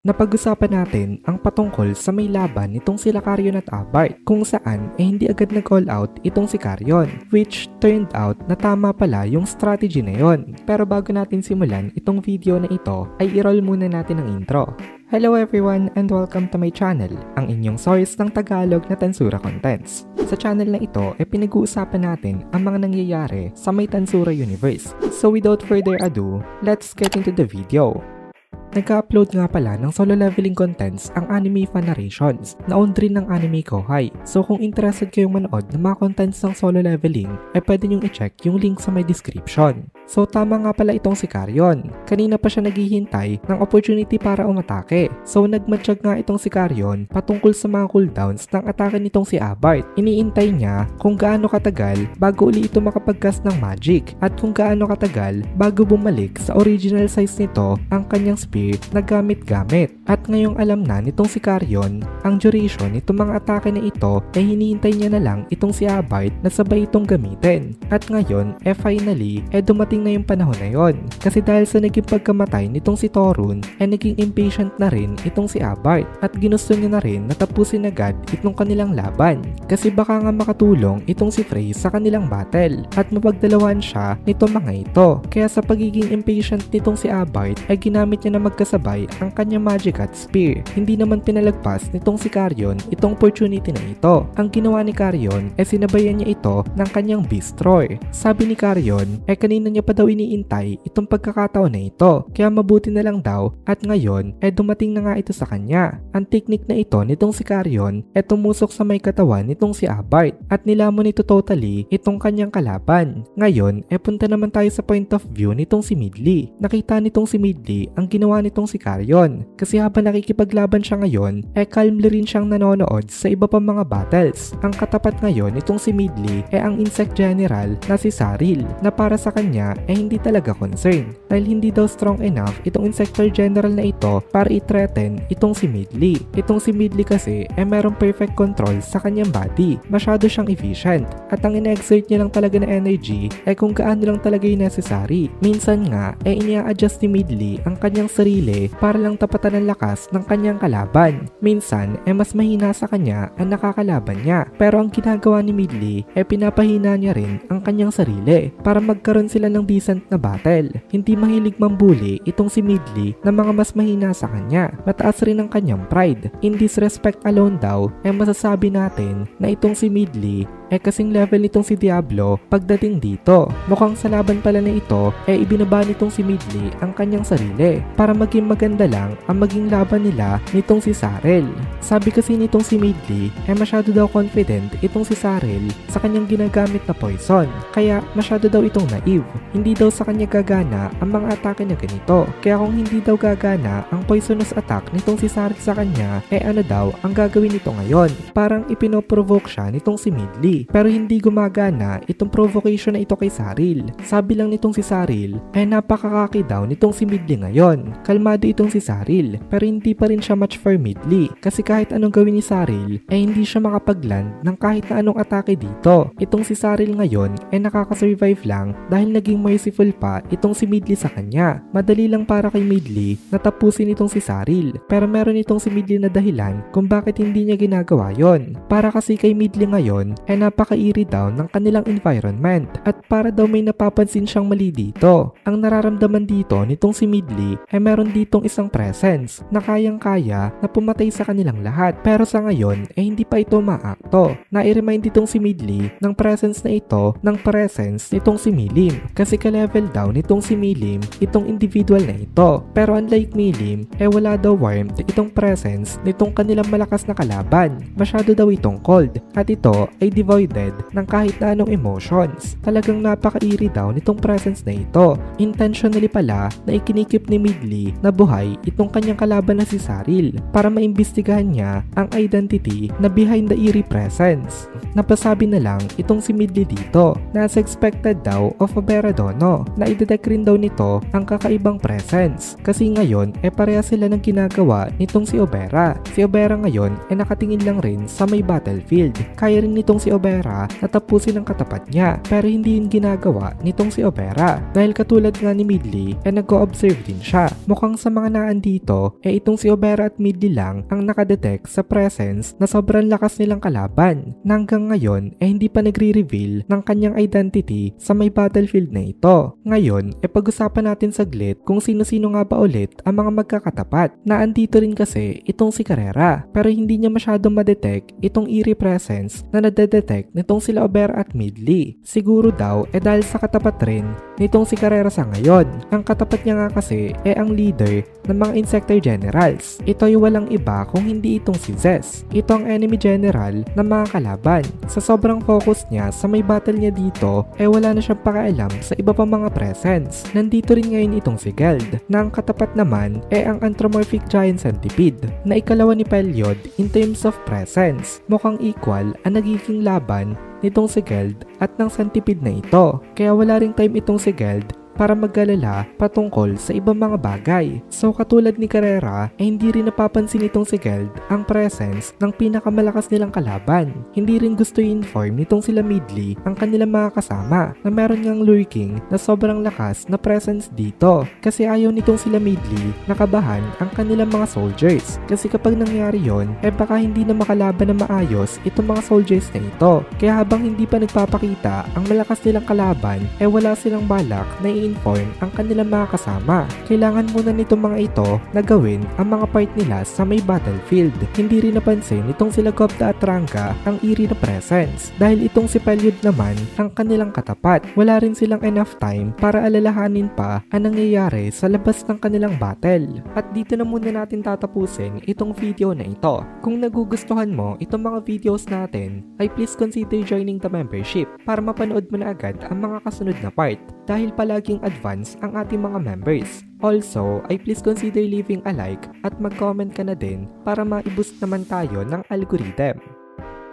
Napag-usapan natin ang patungkol sa may laban nitong sila Carrion at Abart kung saan hindi agad nag-all out itong si Carrion, which turned out na tama pala yung strategy na yon. Pero bago natin simulan itong video na ito ay i-roll muna natin ang intro. Hello everyone and welcome to my channel, ang inyong source ng Tagalog na Tansura Contents. Sa channel na ito ay pinag-uusapan natin ang mga nangyayari sa may Tansura universe. So without further ado, let's get into the video. Nagka-upload nga pala ng solo leveling contents ang Anime Fan Narrations na owned rin ng Anime Kohai. So kung interested kayong manood ng mga contents ng solo leveling, ay pwede nyong i-check yung link sa my description. So tama nga pala itong si Carrion. Kanina pa siya naghihintay ng opportunity para umatake. So nagmatsyag nga itong si Carrion patungkol sa mga cooldowns ng atake nitong si Abart. Iniintay niya kung gaano katagal bago uli ito makapag-cast ng magic at kung gaano katagal bago bumalik sa original size nito ang kanyang spear na gamit-gamit. At ngayong alam na nitong si Carrion ang duration nitong mga atake na ito ay hinihintay niya na lang itong si Abart na sabay itong gamitin. At ngayon finally dumating na yung panahon na yon. Kasi dahil sa naging pagkamatay nitong si Torun naging impatient na rin itong si Abart at ginusto niya na rin na tapusin agad itong kanilang laban. Kasi baka nga makatulong itong si Frey sa kanilang battle at mapagdalawan siya nitong mga ito. Kaya sa pagiging impatient nitong si Abart ay ginamit niya na magkasabay ang kanyang magic at spear. Hindi naman pinalagpas nitong si Carrion itong opportunity na ito. Ang ginawa ni Carrion sinabayan niya ito ng kanyang Beast Roar. Sabi ni Carrion kanina niya pa daw iniintay itong pagkakataon na ito. Kaya mabuti na lang daw at ngayon dumating na nga ito sa kanya. Ang technique na ito nitong si Carrion tumusok sa may katawan nitong si Abart at nilamon ito totally itong kanyang kalaban. Ngayon punta naman tayo sa point of view nitong si Midley. Nakita nitong si Midley ang ginawa nitong si Carrion. Kasi habang nakikipaglaban siya ngayon calmly rin siyang nanonood sa iba pang mga battles. Ang katapat ngayon nitong si Midley ang Insect General na si Saril na para sa kanya hindi talaga concern dahil hindi daw strong enough itong Insector General na ito para i-threaten itong si Midley. Itong si Midley kasi merong perfect control sa kanyang body. Masyado siyang efficient at ang ina-exert niya lang talaga na energy kung gaano lang talaga yung necessary. Minsan nga inia-adjust ni Midley ang kanyang sarili para lang tapatan ang lakas ng kanyang kalaban. Minsan mas mahina sa kanya ang nakakalaban niya. Pero ang ginagawa ni Midley pinapahina niya rin ang kanyang sarili para magkaroon sila ng decent na battle. Hindi mahilig mambuli itong si Midley na mga mas mahina sa kanya. Mataas rin ang kanyang pride. In this respect alone daw masasabi natin na itong si Midley kasing level nitong si Diablo pagdating dito. Mukhang sa laban pala na ito ibinaba nitong si Midley ang kanyang sarili para maging maganda lang ang maging laban nila nitong si Saril. Sabi kasi nitong si Midley masyado daw confident itong si Saril sa kanyang ginagamit na poison. Kaya masyado daw itong naive. Hindi daw sa kanya gagana ang mga atake na ganito. Kaya kung hindi daw gagana ang poisonous attack nitong si Saril sa kanya ano daw ang gagawin nito ngayon? Parang ipinoprovoke siya nitong si Midley. Pero hindi gumagana itong provocation na ito kay Saril. Sabi lang nitong si Saril napakakaki daw nitong si Midley ngayon. Kalmado itong si Saril pero hindi pa rin siya match for Midley. Kasi kahit anong gawin ni Saril hindi siya makapagland ng kahit na anong atake dito. Itong si Saril ngayon nakakasurvive lang dahil naging merciful pa itong si Midley sa kanya. Madali lang para kay Midley na tapusin itong si Saril. Pero meron itong si Midley na dahilan kung bakit hindi niya ginagawa yon. Para kasi kay Midley ngayon napaka-eerie daw ng kanilang environment at para daw may napapansin siyang mali dito. Ang nararamdaman dito nitong si Midley meron ditong isang presence na kayang-kaya na pumatay sa kanilang lahat. Pero sa ngayon hindi pa ito maakto. Na-remind ditong si Midley ng presence na ito ng presence nitong si Milim. Kasi ka-level daw nitong si Milim itong individual na ito. Pero unlike Milim wala daw warmth itong presence nitong kanilang malakas na kalaban. Masyado daw itong cold at ito ay devoided ng kahit na anong emotions. Talagang napaka-eerie daw nitong presence na ito. Intentionally pala na ikinikip ni Midley na buhay itong kanyang kalaban na si Saril para maimbestigahan niya ang identity na behind the eerie presence. Napasabi na lang itong si Midley dito na as expected daw of Oberadono na idetect rin daw nito ang kakaibang presence. Kasi ngayon pareha sila ng ginagawa nitong si Obera. Si Obera ngayon nakatingin lang rin sa may battlefield. Kaya rin nitong si Obera Obera na tapusin ang katapat niya, pero hindi yun ginagawa nitong si Obera. Dahil katulad nga ni Midley, nag-o-observe din siya. Mukhang sa mga naandito, itong si Obera at Midley lang ang nakadetect sa presence na sobrang lakas nilang kalaban. Na hanggang ngayon, hindi pa nagre-reveal ng kanyang identity sa may battlefield na ito. Ngayon, pag-usapan natin saglit kung sino-sino nga ba ulit ang mga magkakatapat. Naandito rin kasi itong si Carrera, pero hindi niya masyadong madetect itong eerie presence na nadedetect nitong sila Obera at Midley. Siguro daw dahil sa katapat rin nitong si Carrera sa ngayon. Ang katapat niya nga kasi ang leader ng mga Insector Generals. Ito ay walang iba kung hindi itong si Zess. Ito ang enemy general ng mga kalaban. Sa sobrang focus niya sa may battle niya dito, wala na siyang pakialam sa iba pang mga presence. Nandito rin ngayon itong si Geld, na ang katapat naman ang Anthropomorphic Giant Centipede, na ikalawa ni Pelyod in terms of presence. Mukhang equal ang nagiging laban nitong si Geld at ng Centipede na ito. Kaya wala ring time itong si Geld para mag-alala patungkol sa ibang mga bagay. So katulad ni Carrera, hindi rin napapansin itong si Geld ang presence ng pinakamalakas nilang kalaban. Hindi rin gusto i-inform nitong sila Midley ang kanilang mga kasama na meron ngang lurking na sobrang lakas na presence dito. Kasi ayaw nitong sila Midley nakabahan ang kanilang mga soldiers. Kasi kapag nangyari yon, baka hindi na makalaban na maayos itong mga soldiers na ito. Kaya habang hindi pa nagpapakita ang malakas nilang kalaban, wala silang balak na i-inform ang kanilang mga kasama. Kailangan muna nitong mga ito na gawin ang mga part nila sa may battlefield. Hindi rin napansin itong sila Gobda at Ranga ang eerie na presence. Dahil itong si Pelyod naman ang kanilang katapat. Wala rin silang enough time para alalahanin pa ang nangyayari sa labas ng kanilang battle. At dito na muna natin tatapusin itong video na ito. Kung nagugustuhan mo itong mga videos natin, ay please consider joining the membership para mapanood mo na agad ang mga kasunod na part. Dahil palaging advance ang ating mga members. Also, ay please consider leaving a like at mag-comment ka na din para ma-boost naman tayo ng algorithm.